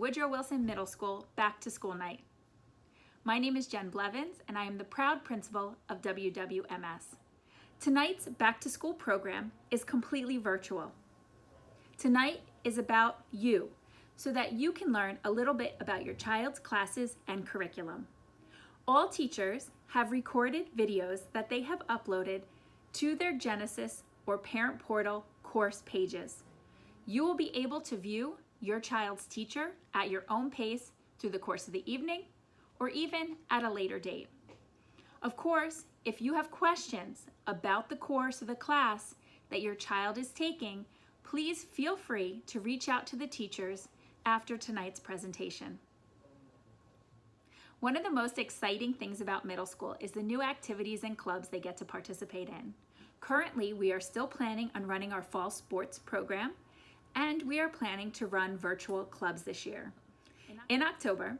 Woodrow Wilson Middle School Back to School Night. My name is Jen Blevins, and I am the proud principal of WWMS. Tonight's Back to School program is completely virtual. Tonight is about you, so that you can learn a little bit about your child's classes and curriculum. All teachers have recorded videos that they have uploaded to their Genesis or Parent Portal course pages. You will be able to view your child's teacher at your own pace through the course of the evening or even at a later date. Of course, if you have questions about the course or the class that your child is taking, please feel free to reach out to the teachers after tonight's presentation. One of the most exciting things about middle school is the new activities and clubs they get to participate in. Currently, we are still planning on running our fall sports program, and we are planning to run virtual clubs this year. In October,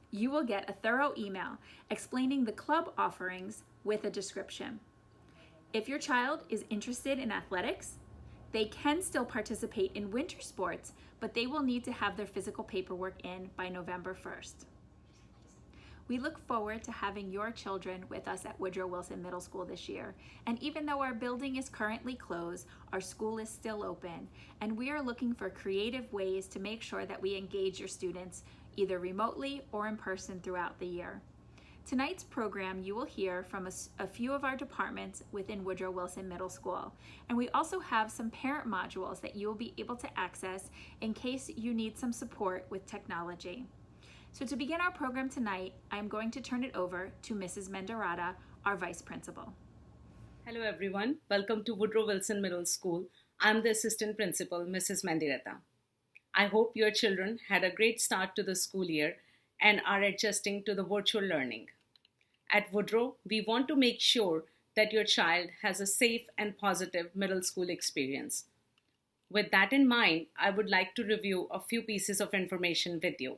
you will get a thorough email explaining the club offerings with a description. If your child is interested in athletics, they can still participate in winter sports, but they will need to have their physical paperwork in by November 1st. We look forward to having your children with us at Woodrow Wilson Middle School this year. And even though our building is currently closed, our school is still open. And we are looking for creative ways to make sure that we engage your students either remotely or in person throughout the year. Tonight's program, you will hear from a few of our departments within Woodrow Wilson Middle School. And we also have some parent modules that you will be able to access in case you need some support with technology. So to begin our program tonight, I'm going to turn it over to Mrs. Mendarata, our Vice Principal. Hello everyone, welcome to Woodrow Wilson Middle School. I'm the Assistant Principal, Mrs. Mendarata. I hope your children had a great start to the school year and are adjusting to the virtual learning. At Woodrow, we want to make sure that your child has a safe and positive middle school experience. With that in mind, I would like to review a few pieces of information with you.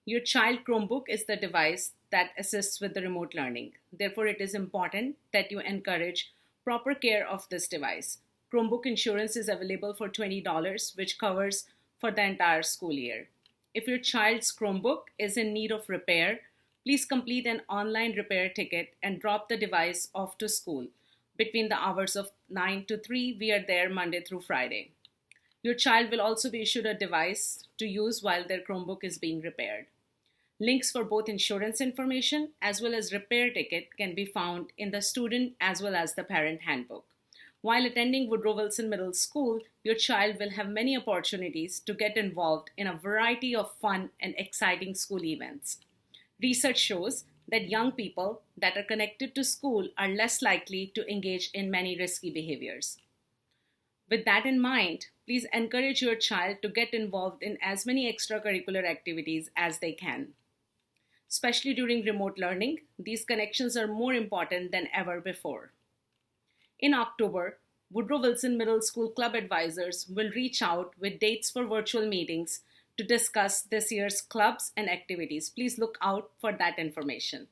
Your child Chromebook is the device that assists with the remote learning. Therefore, it is important that you encourage proper care of this device. Chromebook insurance is available for $20, which covers for the entire school year. If your child's Chromebook is in need of repair, please complete an online repair ticket and drop the device off to school. Between the hours of 9 to 3, we are there Monday through Friday. Your child will also be issued a device to use while their Chromebook is being repaired. Links for both insurance information as well as repair ticket can be found in the student as well as the parent handbook. While attending Woodrow Wilson Middle School, your child will have many opportunities to get involved in a variety of fun and exciting school events. Research shows that young people that are connected to school are less likely to engage in many risky behaviors. With that in mind, please encourage your child to get involved in as many extracurricular activities as they can. Especially during remote learning, these connections are more important than ever before. In October, Woodrow Wilson Middle School Club advisors will reach out with dates for virtual meetings to discuss this year's clubs and activities. Please look out for that information.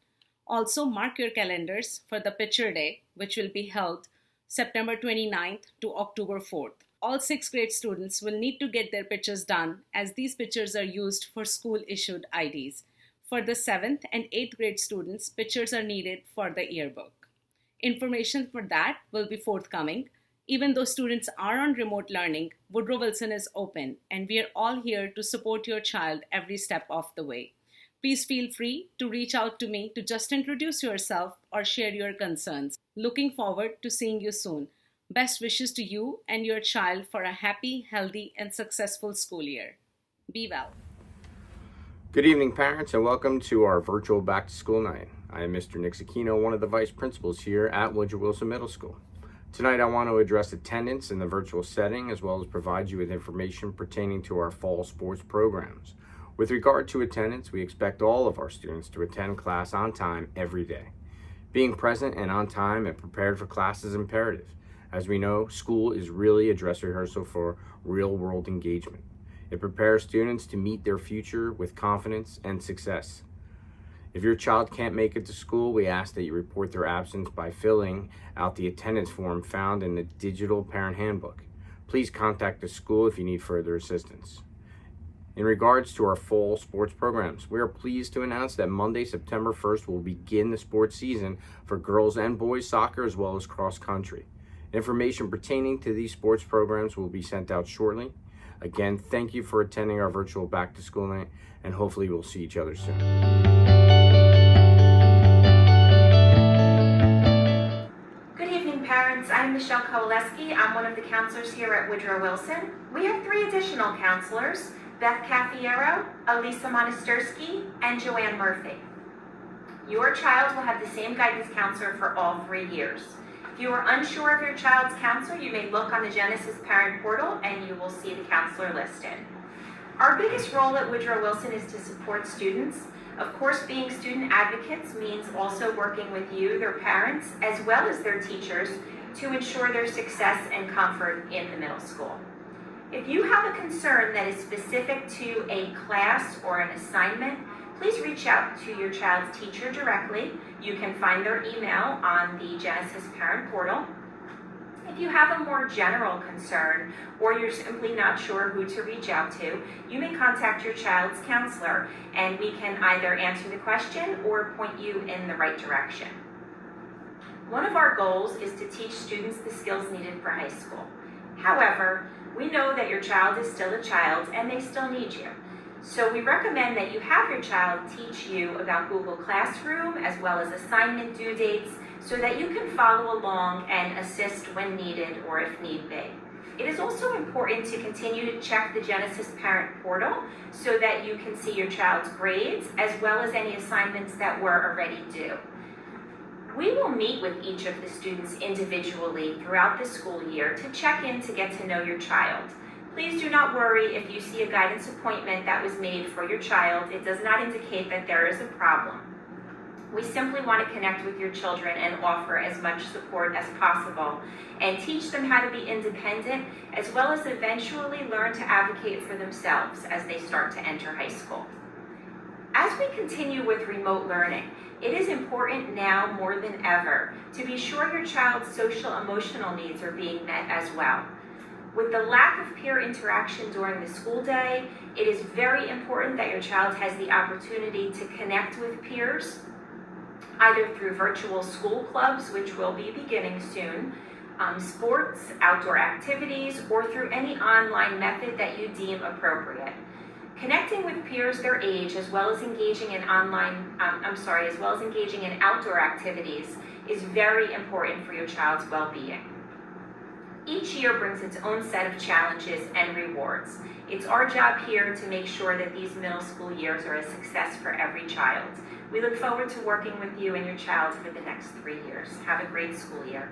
Also, mark your calendars for the Picture Day, which will be held September 29th to October 4th. All 6th grade students will need to get their pictures done as these pictures are used for school-issued IDs. For the 7th and 8th grade students, pictures are needed for the yearbook. Information for that will be forthcoming. Even though students are on remote learning, Woodrow Wilson is open and we are all here to support your child every step of the way. Please feel free to reach out to me to just introduce yourself or share your concerns. Looking forward to seeing you soon. Best wishes to you and your child for a happy, healthy, and successful school year. Be well. Good evening, parents, and welcome to our virtual back to school night. I am Mr. Nick Zecchino, one of the vice principals here at Woodrow Wilson Middle School. Tonight, I want to address attendance in the virtual setting as well as provide you with information pertaining to our fall sports programs. With regard to attendance, we expect all of our students to attend class on time every day. Being present and on time and prepared for class is imperative. As we know, school is really a dress rehearsal for real-world engagement. It prepares students to meet their future with confidence and success. If your child can't make it to school, we ask that you report their absence by filling out the attendance form found in the digital parent handbook. Please contact the school if you need further assistance. In regards to our fall sports programs, we are pleased to announce that Monday, September 1st will begin the sports season for girls and boys soccer as well as cross country. Information pertaining to these sports programs will be sent out shortly. Again, thank you for attending our virtual back to school night, and hopefully we'll see each other soon. Good evening, parents. I'm Michelle Kowaleski. I'm one of the counselors here at Woodrow Wilson. We have 3 additional counselors, Beth Caffiero, Elisa Monastersky, and Joanne Murphy. Your child will have the same guidance counselor for all 3 years. If you are unsure of your child's counselor, you may look on the Genesis Parent Portal and you will see the counselor listed. Our biggest role at Woodrow Wilson is to support students. Of course, being student advocates means also working with you, their parents, as well as their teachers, to ensure their success and comfort in the middle school. If you have a concern that is specific to a class or an assignment, please reach out to your child's teacher directly. You can find their email on the Genesis Parent Portal. If you have a more general concern or you're simply not sure who to reach out to, you may contact your child's counselor and we can either answer the question or point you in the right direction. One of our goals is to teach students the skills needed for high school. However, we know that your child is still a child and they still need you. So we recommend that you have your child teach you about Google Classroom as well as assignment due dates so that you can follow along and assist when needed or if need be. It is also important to continue to check the Genesis Parent Portal so that you can see your child's grades as well as any assignments that were already due. We will meet with each of the students individually throughout the school year to check in to get to know your child. Please do not worry if you see a guidance appointment that was made for your child. It does not indicate that there is a problem. We simply want to connect with your children and offer as much support as possible and teach them how to be independent as well as eventually learn to advocate for themselves as they start to enter high school. As we continue with remote learning, it is important now more than ever to be sure your child's social emotional needs are being met as well. With the lack of peer interaction during the school day, it is very important that your child has the opportunity to connect with peers, either through virtual school clubs, which will be beginning soon, sports, outdoor activities, or through any online method that you deem appropriate. Connecting with peers their age, as well as engaging in outdoor activities is very important for your child's well-being. Each year brings its own set of challenges and rewards. It's our job here to make sure that these middle school years are a success for every child. We look forward to working with you and your child for the next 3 years. Have a great school year.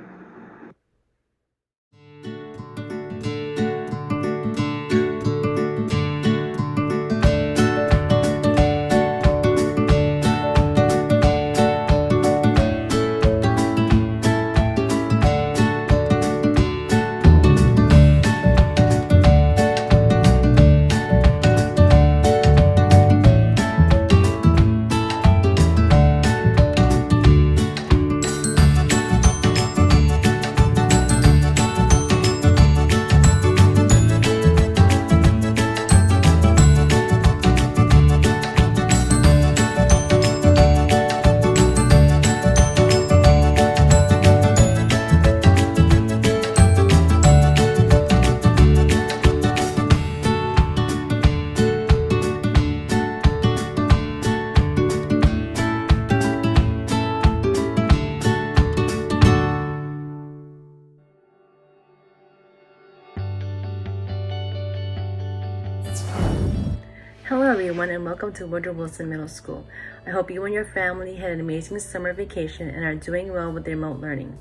Hello everyone and welcome to Woodrow Wilson Middle School. I hope you and your family had an amazing summer vacation and are doing well with remote learning.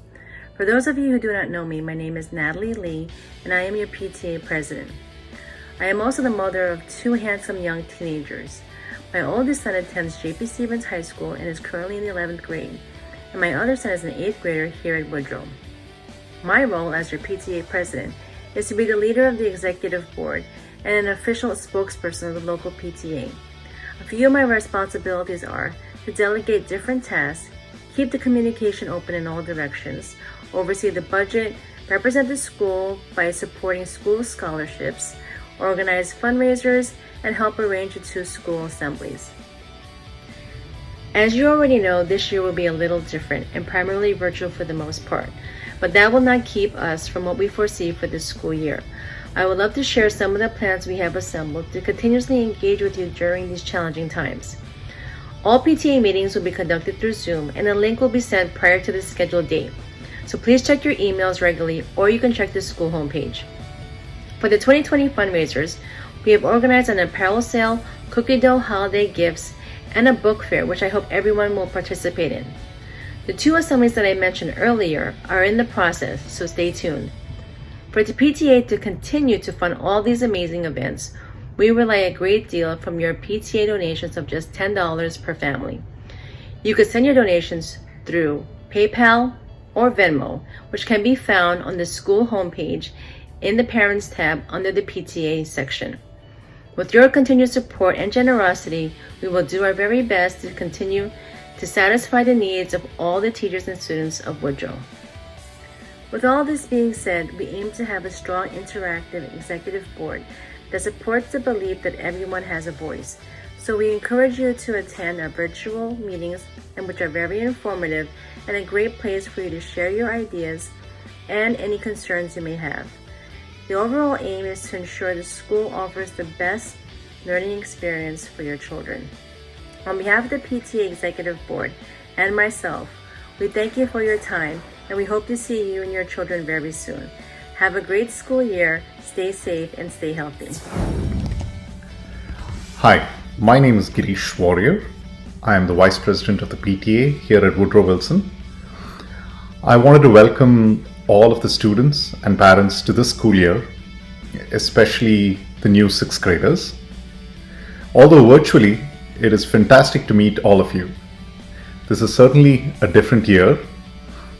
For those of you who do not know me, my name is Natalie Lee and I am your PTA president. I am also the mother of 2 handsome young teenagers. My oldest son attends J.P. Stevens High School and is currently in the 11th grade, and my other son is an 8th grader here at Woodrow. My role as your PTA president is to be the leader of the executive board and an official spokesperson of the local PTA. A few of my responsibilities are to delegate different tasks, keep the communication open in all directions, oversee the budget, represent the school by supporting school scholarships, organize fundraisers, and help arrange the 2 school assemblies. As you already know, this year will be a little different and primarily virtual for the most part, but that will not keep us from what we foresee for this school year. I would love to share some of the plans we have assembled to continuously engage with you during these challenging times. All PTA meetings will be conducted through Zoom, and a link will be sent prior to the scheduled date. So please check your emails regularly, or you can check the school homepage. For the 2020 fundraisers, we have organized an apparel sale, cookie dough holiday gifts, and a book fair, which I hope everyone will participate in. The 2 assemblies that I mentioned earlier are in the process, so stay tuned. For the PTA to continue to fund all these amazing events, we rely a great deal from your PTA donations of just $10 per family. You can send your donations through PayPal or Venmo, which can be found on the school homepage in the Parents tab under the PTA section. With your continued support and generosity, we will do our very best to continue to satisfy the needs of all the teachers and students of Woodrow. With all this being said, we aim to have a strong, interactive executive board that supports the belief that everyone has a voice. So we encourage you to attend our virtual meetings, and which are very informative and a great place for you to share your ideas and any concerns you may have. The overall aim is to ensure the school offers the best learning experience for your children. On behalf of the PTA Executive Board and myself, we thank you for your time, and we hope to see you and your children very soon. Have a great school year, stay safe, and stay healthy. Hi, my name is Girish Warrior. I am the Vice President of the PTA here at Woodrow Wilson. I wanted to welcome all of the students and parents to this school year, especially the new 6th graders. Although virtually, it is fantastic to meet all of you. This is certainly a different year,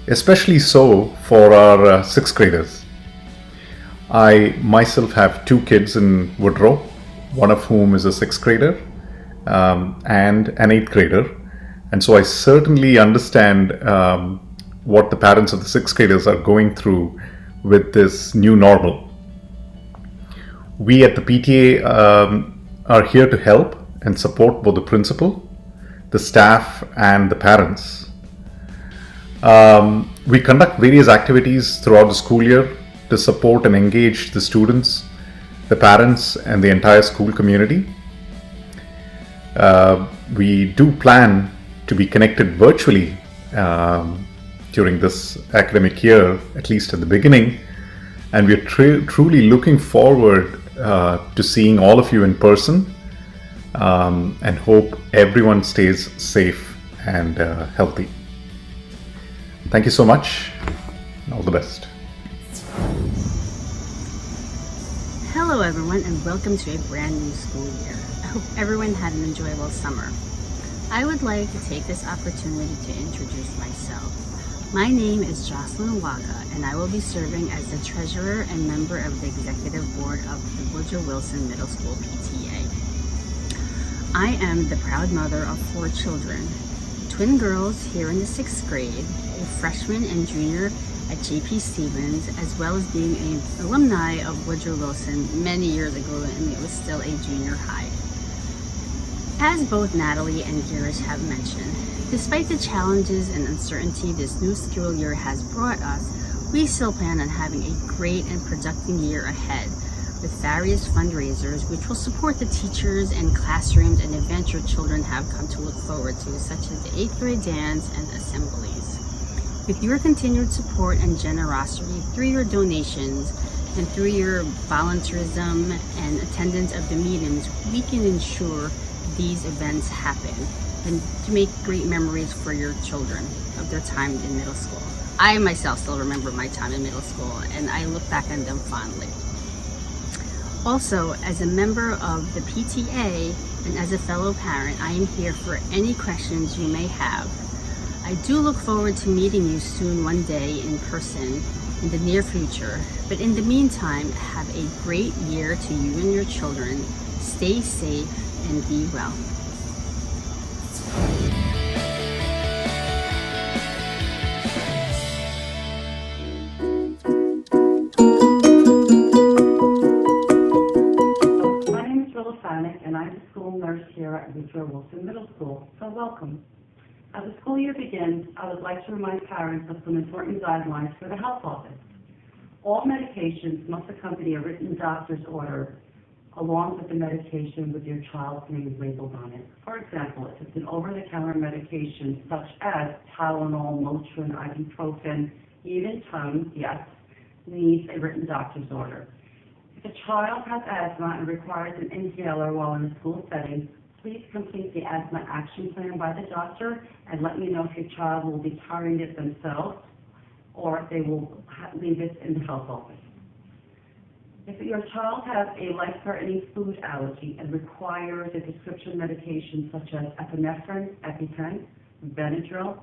especially so for our 6th graders. I myself have 2 kids in Woodrow, one of whom is a 6th grader and an 8th grader. And so I certainly understand what the parents of the 6th graders are going through with this new normal. We at the PTA are here to help and support both the principal, the staff, and the parents. We conduct various activities throughout the school year to support and engage the students, the parents, and the entire school community. We do plan to be connected virtually during this academic year, at least at the beginning, and we're truly looking forward to seeing all of you in person, and hope everyone stays safe and healthy. Thank you so much, and all the best. Hello everyone, and welcome to a brand new school year. I hope everyone had an enjoyable summer. I would like to take this opportunity to introduce myself. My name is Jocelyn Waga, and I will be serving as the treasurer and member of the executive board of the Woodrow Wilson Middle School PTA. I am the proud mother of 4 children, twin girls here in the 6th grade, a freshman and junior at J.P. Stevens, as well as being an alumni of Woodrow Wilson many years ago, and it was still a junior high. As both Natalie and Girish have mentioned, despite the challenges and uncertainty this new school year has brought us, we still plan on having a great and productive year ahead with various fundraisers which will support the teachers and classrooms and events your children have come to look forward to, such as the 8th grade dance and assemblies. With your continued support and generosity through your donations and through your volunteerism and attendance of the meetings, we can ensure these events happen and to make great memories for your children of their time in middle school. I myself still remember my time in middle school, and I look back on them fondly. Also, as a member of the PTA and as a fellow parent, I am here for any questions you may have. I do look forward to meeting you soon one day in person in the near future, but in the meantime, have a great year to you and your children. Stay safe and be well. My name is Rilla Simon, Woodrow Wilson Middle School, so welcome. As the school year begins, I would like to remind parents of some important guidelines for the health office. All medications must accompany a written doctor's order along with the medication with your child's name labeled on it. For example, if it's an over-the-counter medication such as Tylenol, Motrin, ibuprofen, even Tums, yes, needs a written doctor's order. If a child has asthma and requires an inhaler while in a school setting, please complete the asthma action plan by the doctor and let me know if your child will be carrying it themselves or if they will leave it in the health office. If your child has a life-threatening food allergy and requires a prescription medication such as epinephrine, EpiPen, Benadryl,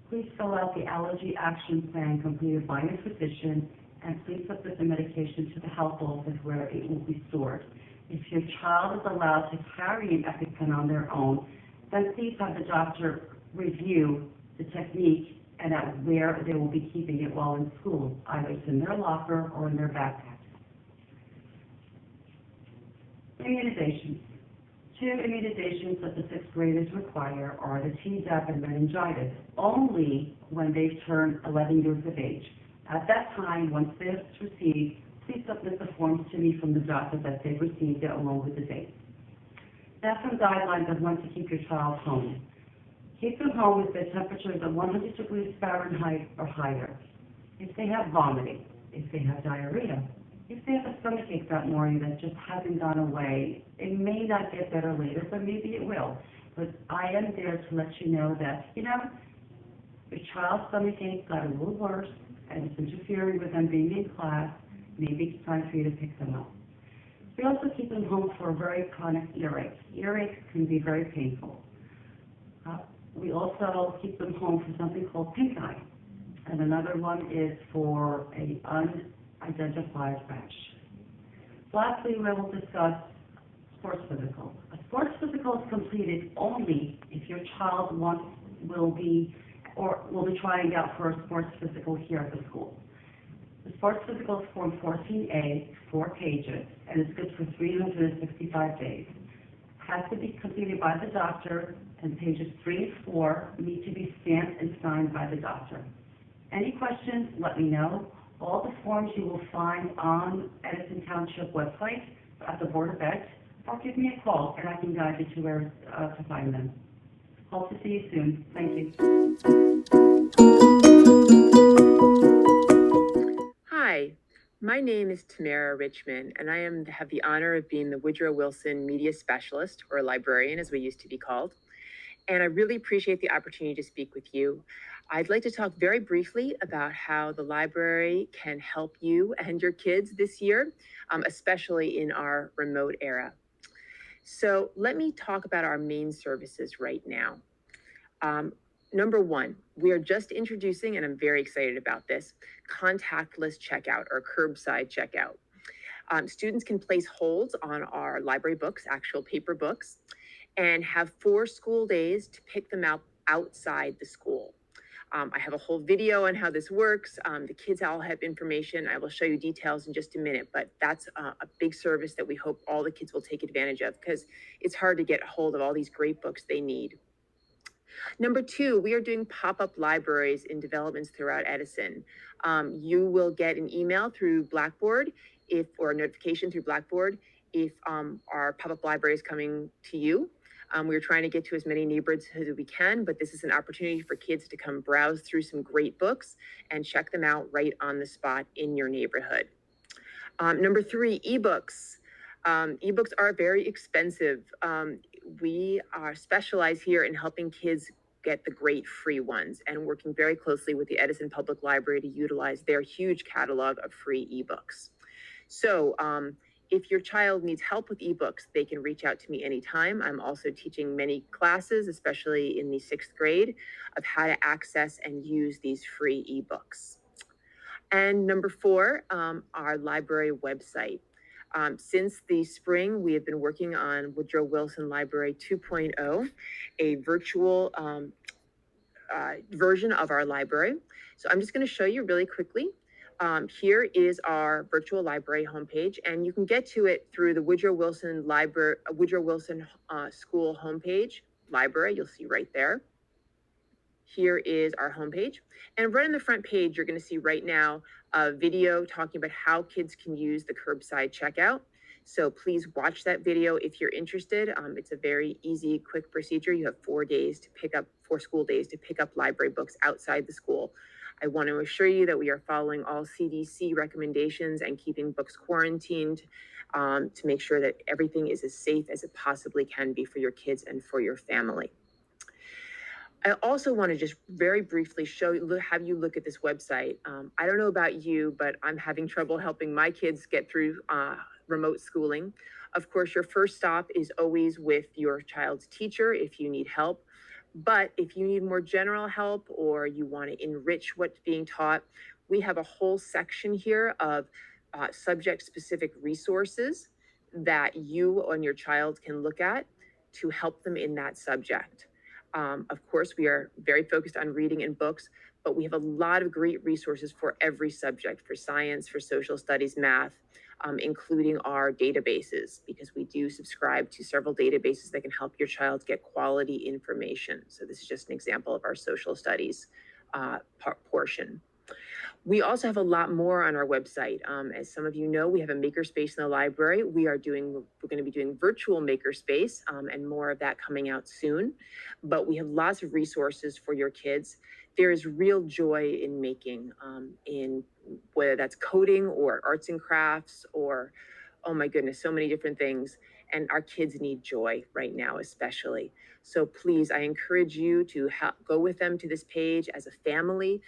please fill out the allergy action plan completed by your physician and please submit the medication to the health office where it will be stored. If your child is allowed to carry an EpiPen on their own, then please have the doctor review the technique and at where they will be keeping it while in school, either it's in their locker or in their backpack. Immunizations. 2 immunizations that the 6th graders require are the Tdap and meningitis, only when they've turned 11 years of age. At that time, once they're received, please submit the forms to me from the doctor that they've received it along with the date. Now some guidelines of when to keep your child home. Keep them home if their temperatures are 100 degrees Fahrenheit or higher. If they have vomiting, if they have diarrhea, if they have a stomachache that morning that just hasn't gone away, it may not get better later, but maybe it will. But I am there to let you know that, your child's stomachache got a little worse and it's interfering with them being in class, maybe it's time for you to pick them up. We also keep them home for very chronic earaches. Earaches can be very painful. We also keep them home for something called pink eye. And another one is for an unidentified rash. Lastly, we will discuss sports physical. A sports physical is completed only if your child will be trying out for a sports physical here at the school. The sports physical is Form 14A, 4 pages, and is good for 365 days. Has to be completed by the doctor, and pages 3 and 4 need to be stamped and signed by the doctor. Any questions, let me know. All the forms you will find on Edison Township website at the Board of Ed, or give me a call and I can guide you to where to find them. Hope to see you soon. Thank you. Hi, my name is Tamara Richmond, and I have the honor of being the Woodrow Wilson Media Specialist, or librarian as we used to be called. And I really appreciate the opportunity to speak with you. I'd like to talk very briefly about how the library can help you and your kids this year, especially in our remote era. So let me talk about our main services right now. Number 1, we are just introducing, and I'm very excited about this, contactless checkout or curbside checkout. Students can place holds on our library books, actual paper books, and have 4 school days to pick them out outside the school. I have a whole video on how this works. The kids all have information. I will show you details in just a minute, but that's a big service that we hope all the kids will take advantage of because it's hard to get a hold of all these great books they need. Number 2, we are doing pop-up libraries in developments throughout Edison. You will get an email through Blackboard or a notification through Blackboard if our pop-up library is coming to you. We're trying to get to as many neighborhoods as we can, but this is an opportunity for kids to come browse through some great books and check them out right on the spot in your neighborhood. Number 3, ebooks. Ebooks are very expensive. We are specialized here in helping kids get the great free ones and working very closely with the Edison Public Library to utilize their huge catalog of free ebooks. So if your child needs help with ebooks, they can reach out to me anytime. I'm also teaching many classes, especially in the 6th grade, of how to access and use these free ebooks. And number 4, our library website. Since the spring, we have been working on Woodrow Wilson Library 2.0, a virtual version of our library. So I'm just going to show you really quickly Here is our virtual library homepage, and you can get to it through the Woodrow Wilson School homepage, library, you'll see right there. Here is our homepage. And right on the front page, you're going to see right now a video talking about how kids can use the curbside checkout. So please watch that video if you're interested. It's a very easy, quick procedure. You have 4 school days to pick up library books outside the school. I want to assure you that we are following all CDC recommendations and keeping books quarantined to make sure that everything is as safe as it possibly can be for your kids and for your family. I also want to just very briefly have you look at this website. I don't know about you, but I'm having trouble helping my kids get through remote schooling. Of course, your first stop is always with your child's teacher if you need help. But if you need more general help or you want to enrich what's being taught, we have a whole section here of subject-specific resources that you and your child can look at to help them in that subject. Of course, we are very focused on reading and books, but we have a lot of great resources for every subject, for science, for social studies, math, including our databases, because we do subscribe to several databases that can help your child get quality information. So this is just an example of our social studies portion. We also have a lot more on our website. As some of you know, we have a makerspace in the library. We're going to be doing virtual makerspace and more of that coming out soon. But we have lots of resources for your kids. There is real joy in making, in whether that's coding or arts and crafts or, oh my goodness, so many different things. And our kids need joy right now, especially. So please, I encourage you to go with them to this page as a family,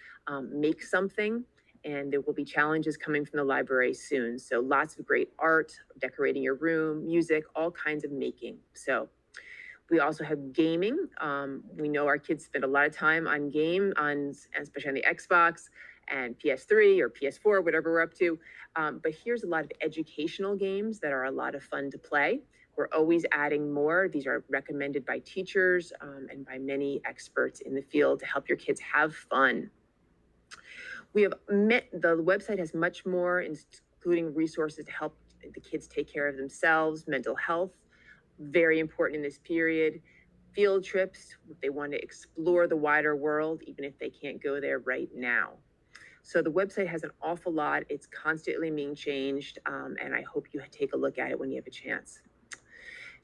make something, and there will be challenges coming from the library soon. So lots of great art, decorating your room, music, all kinds of making. So we also have gaming. We know our kids spend a lot of time on especially on the Xbox and PS3 or PS4, whatever we're up to. But here's a lot of educational games that are a lot of fun to play. We're always adding more. These are recommended by teachers and by many experts in the field to help your kids have fun. The website has much more, including resources to help the kids take care of themselves, mental health, very important in this period, field trips, if they want to explore the wider world, even if they can't go there right now. So the website has an awful lot. It's constantly being changed, and I hope you take a look at it when you have a chance.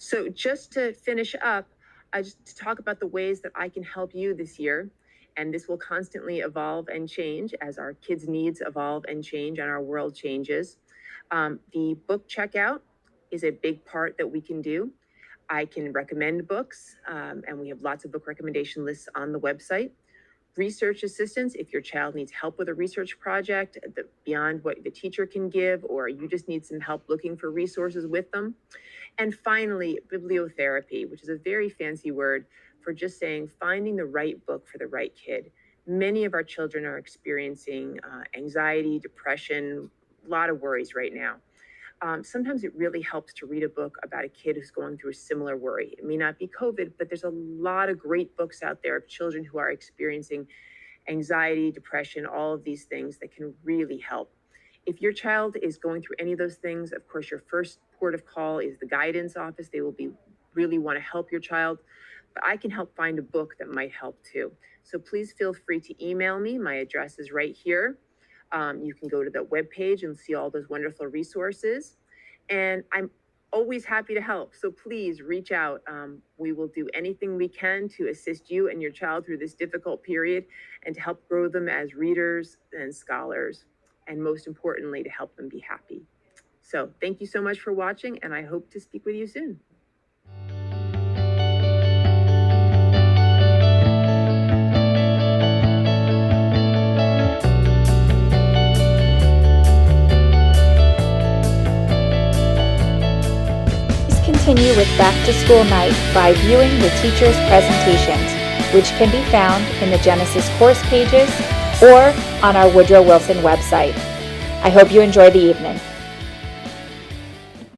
So just to finish up, to talk about the ways that I can help you this year, and this will constantly evolve and change as our kids' needs evolve and change and our world changes. The book checkout is a big part that we can do. I can recommend books, and we have lots of book recommendation lists on the website. Research assistance, if your child needs help with a research project beyond what the teacher can give, or you just need some help looking for resources with them. And finally, bibliotherapy, which is a very fancy word for just saying finding the right book for the right kid. Many of our children are experiencing anxiety, depression, a lot of worries right now. Sometimes it really helps to read a book about a kid who's going through a similar worry. It may not be COVID, but there's a lot of great books out there of children who are experiencing anxiety, depression, all of these things that can really help. If your child is going through any of those things, of course, your first port of call is the guidance office. They will really want to help your child, but I can help find a book that might help too. So please feel free to email me. My address is right here. You can go to the webpage and see all those wonderful resources. And I'm always happy to help. So please reach out. We will do anything we can to assist you and your child through this difficult period and to help grow them as readers and scholars. And most importantly, to help them be happy. So thank you so much for watching, and I hope to speak with you soon. Continue with Back to School Night by viewing the teacher's presentations, which can be found in the Genesis course pages or on our Woodrow Wilson website. I hope you enjoy the evening.